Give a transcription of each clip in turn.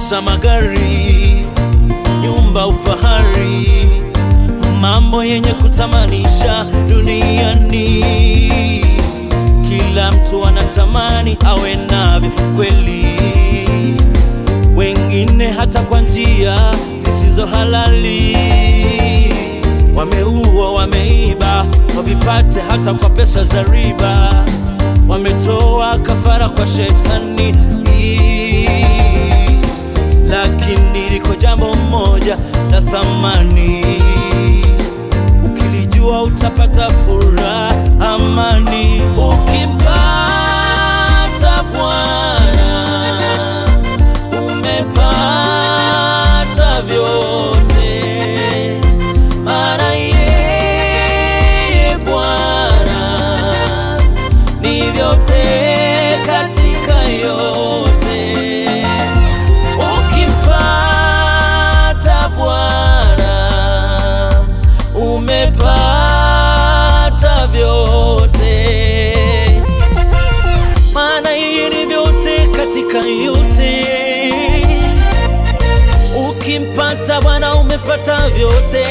pesa, magari, nyumba, ufahari, mambo yenye kutamanisha duniani. Kila mtu anatamani awe navyo kweli, wengine hata kwa njia zisizo halali. Wameua, wameiba, wavipate hata kwa pesa za riba. Wametoa kafara kwa shetani. Lakini liko jambo moja la thamani, ukilijua utapata furaha, amani. Ukimpata Bwana umepata vyote, maana yeye Bwana ni vyote katika yote. Ukimpata Bwana umepata vyote, maana yeye ni vyote katika yote. Ukimpata Bwana umepata vyote.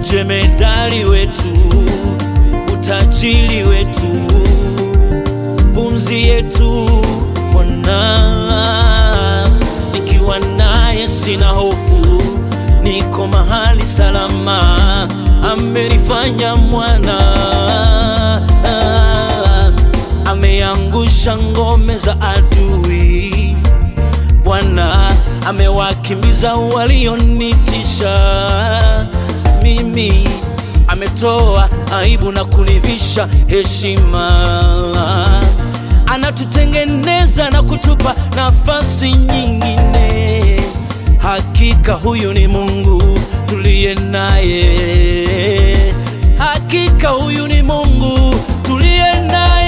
Jemedari wetu, utajiri wetu, pumzi yetu Bwana. Nikiwa naye sina hofu, niko mahali salama. Amenifanya mwana, ameangusha ngome za adui. Bwana amewakimbiza walionitisha mimi, ametoa aibu na kunivisha heshima. Anatutengeneza na kutupa nafasi nyingine. Hakika huyu ni Mungu tuliye naye, hakika huyu ni Mungu tuliye naye.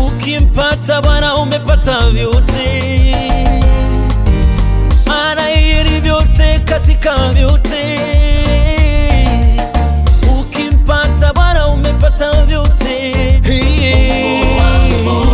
Ukimpata Bwana umepata vyote, maana yeye ni vyote katika vyote. Ukimpata Bwana umepata vyote. Mungu wangu